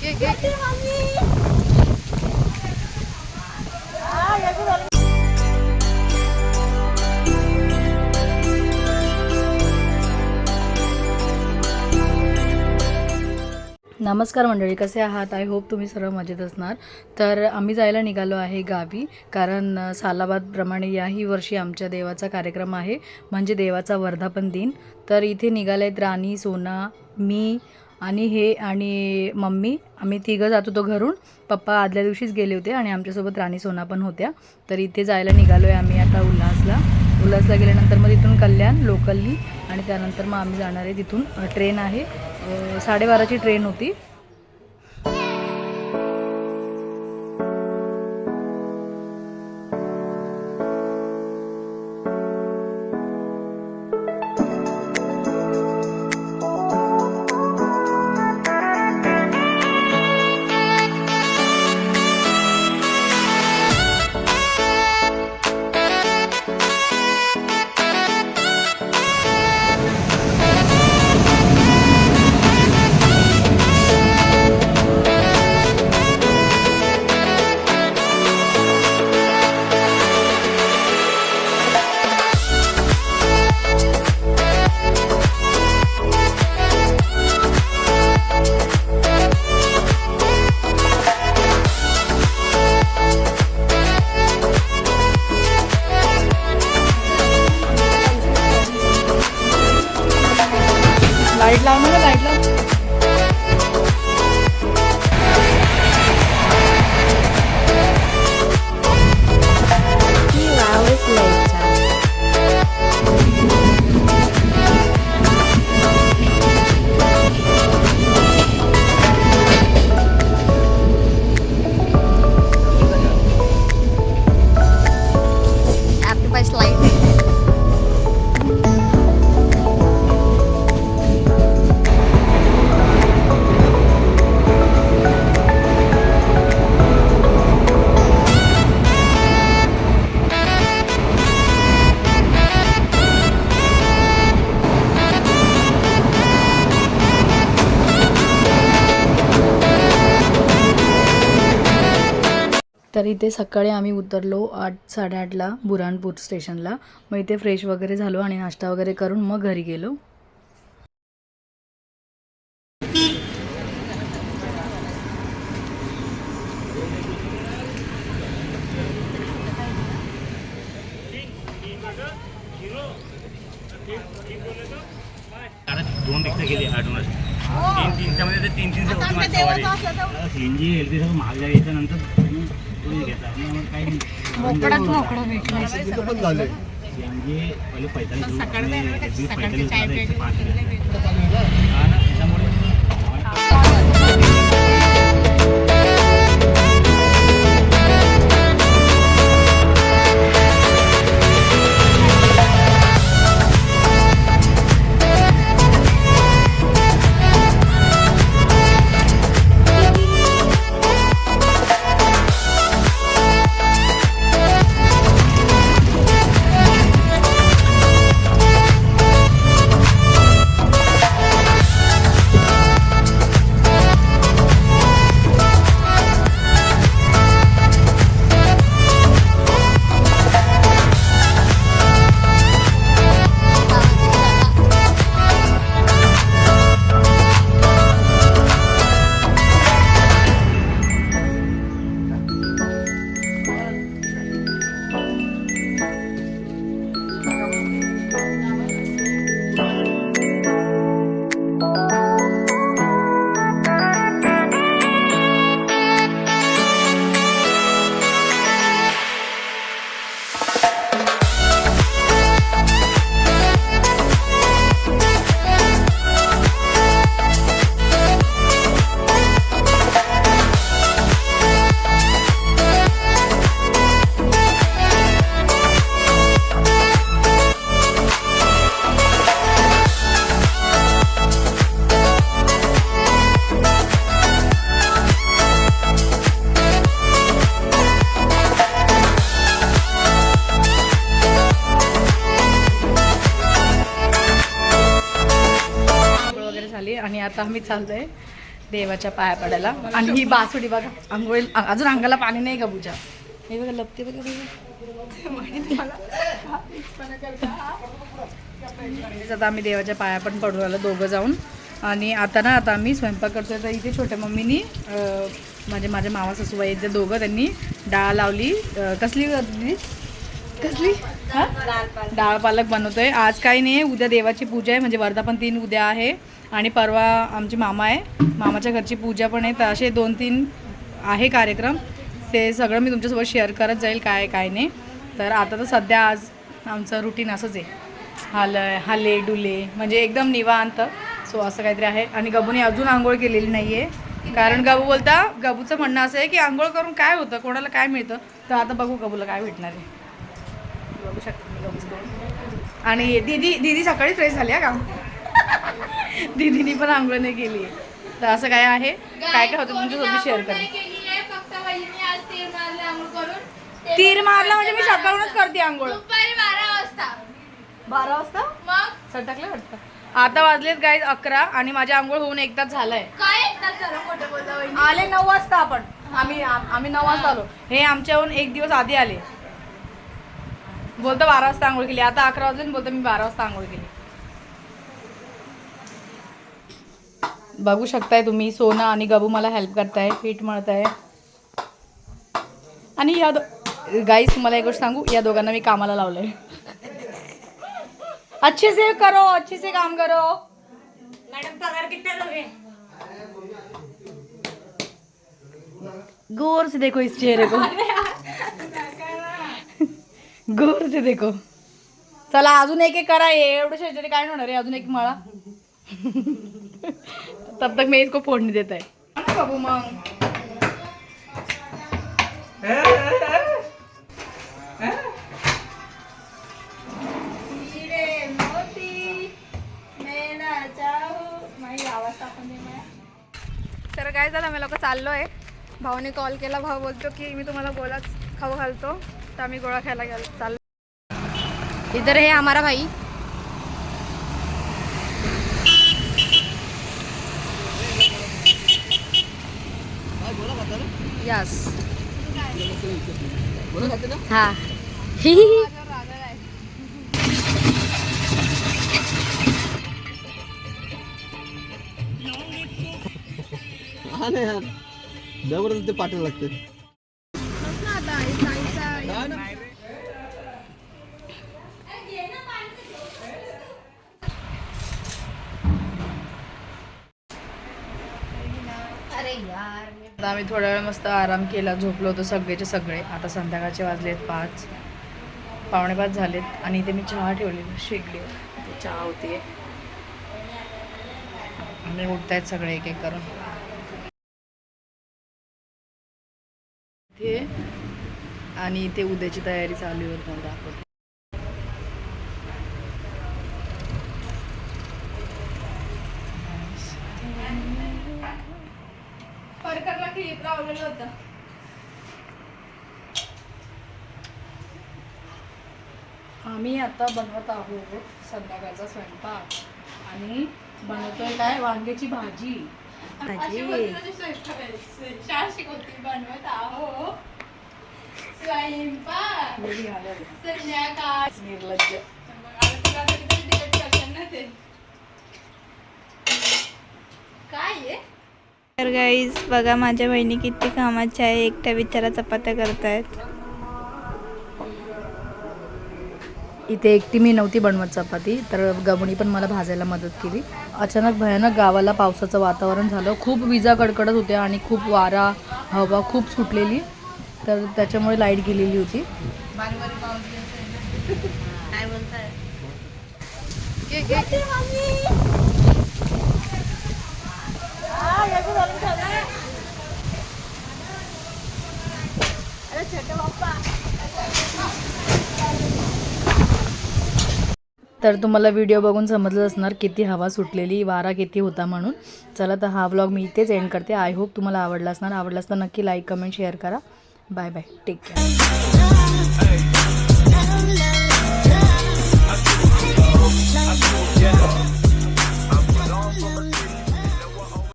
नमस्कार मंडळी, कसे आहात? आय होप तुम्ही सर्व मजेत असणार. तर आम्ही जायला निघालो आहे गावी, कारण सालाबादप्रमाणे याही वर्षी आमच्या देवाचा कार्यक्रम आहे, म्हणजे देवाचा वर्धापन दिन. तर इथे निघाले आहेत राणी, सोना, मी आणि मम्मी. आम्ही तिघं जात होतो घरून. पप्पा आदल्या दिवशीच गेले होते आणि आमच्यासोबत राणी, सोना पण होत्या. तर इथे जायला निघालो आहे आम्ही आता उल्हासला गेल्यानंतर मग तिथून कल्याण लोकलनी आणि त्यानंतर मग आम्ही जाणार आहे. तिथून ट्रेन आहे, 12:30ची ट्रेन होती. लाईट लाव ना, लाईट लाव. तर इथे सकाळी आम्ही उतरलो 8-8:30ला बुऱ्हाणपूर स्टेशनला. मग इथे फ्रेश वगैरे झालो आणि नाश्ता वगैरे करून मग घरी गेलो. दोन रिक्षा गेली आठवड्यात तीनच्या मध्ये ते 300 सीएनजी एलपी सगळं महाग यायच्या नंतर घेतला काही मोकळं भेटलं पण झालं. सीएनजी पहिले 45 त्याच्यामुळे आणि आता आम्ही चाललोय देवाच्या पाया पडायला. आणि ही बासुडी बघा, आंघोळी अजून अंगाला पाणी नाही गबूच्या. हे बघा लपते बघा आता आम्ही देवाच्या पाया पण पडू आलो दोघं जाऊन. आणि आता आम्ही स्वयंपाक करतोय. तर इथे छोट्या मम्मीनी माझ्या मामा सासूबाई ते दोघं त्यांनी डाळ लावली. कसली हां डाळ पालक बनवतोय. आज काही नाही, उद्या देवाची पूजा आहे, म्हणजे वर्धापन 3 उद्या आहे. आणि परवा आमची मामा आहे, मामाच्या घरची पूजा पण आहे. तर असे 2-3 आहे कार्यक्रम. ते सगळं मी तुमच्यासोबत शेअर करत जाईल काय नाही. तर आता तर सध्या आज आमचं रुटीन असंच आहे, हाले डुले म्हणजे एकदम निवांत. सो असं काहीतरी आहे. आणि गबूने अजून आंघोळ केलेली नाही आहे, कारण गबूचं म्हणणं असं आहे की आंघोळ करून काय होतं, कोणाला काय मिळतं. तर आता बघू गबूला काय भेटणार आहे. बघू शकतो मी गबूचं. आणि दीदी सकाळी फ्रेश झाली आहे का दीदीनी पण आंघोळ नाही केली. तर असं काय आहे, काय होतं तुमच्यासोबत शेअर करेन. तीर मारला म्हणजे मी सकाळूनच करते आंघोळ. 12 वाजता मग सटकले वाटतं. आता वाजलेत गाईज 11 आणि माझ्या आंघोळ होऊन 1 तास झालाय. आले 9 वाजता. आम्ही 9 वाजता आलो. हे आमच्याहून 1 दिवस आधी आले. बोलतो 12 वाजता आंघोळ केली. आता 11 वाजले बोलतो मी 12 वाजता आंघोळ केली. बघू शकताय तुम्ही, सोना आणि गबू मला हेल्प करताय, पीठ मळताय. आणि या गाईस तुम्हाला एक गोष्ट सांगू, या दोघांना मी कामाला लावलंय. अच्छे से करो, अच्छे से काम करो. मॅडम पगार कितना दोगे? गौर से देखो इस चेहरे को. गौर से देखो. चला अजून एक करा. एवढं शेजारी काय होणार आहे, अजून एक मळा. तब तक मैं इसको फोड़ने देता है बाबू. मग तर काय झालं, आम्ही लोक चाललोय. भाऊने कॉल केला. भाऊ बोलतो की मी तुम्हाला गोळाच खाऊ घालतो. तर आम्ही गोळा खायला चाललो. इधर है हमारा भाई. यस हाँ हा नाही यार, जबरदस्त ते पाठवायला लागते. आता आम्ही थोडा वेळ मस्त आराम केला, झोपलो होतो सगळेचे सगळे. आता संध्याकाळचे वाजलेत 5, 4:45 झालेत. आणि इथे मी चहा ठेवलेली शेगडीवर, चहा होती आणि उठतायत सगळे एक एक करून. आणि इथे उद्याची तयारी चालू आहे, तुम्हाला दाखवते. आम्ही आता बनवत आहोत संध्याकाळचा स्वयंपाक. आणि बनवतोय काय, वांग्याची भाजी. बनवत आहोत स्वयंपाक. निर्लज्ज. काय तर गाईज बघा, माझ्या बहिणी किती कामाच्या आहे. एकट्या बिचारा चपात्या करतायत. इथे एकटी मी नव्हती बनवत चपाती, तर गबुनी पण मला भाजायला मदत केली. अचानक भयानक गावाला पावसाचं वातावरण झालं. खूप विजा कडकडत होत्या आणि खूप वारा हवा खूप सुटलेली. तर त्याच्यामुळे लाईट गेलेली होती. तर तुम्हाला व्हिडिओ बघून समजलं असणार किती हवा सुटलेली, वारा किती होता म्हणून. चला तर हा व्लॉग मी इथेच एंड करते. आय होप तुम्हाला आवडला असणार. आवडला असता नक्की लाईक कमेंट शेअर करा. Bye bye, take care.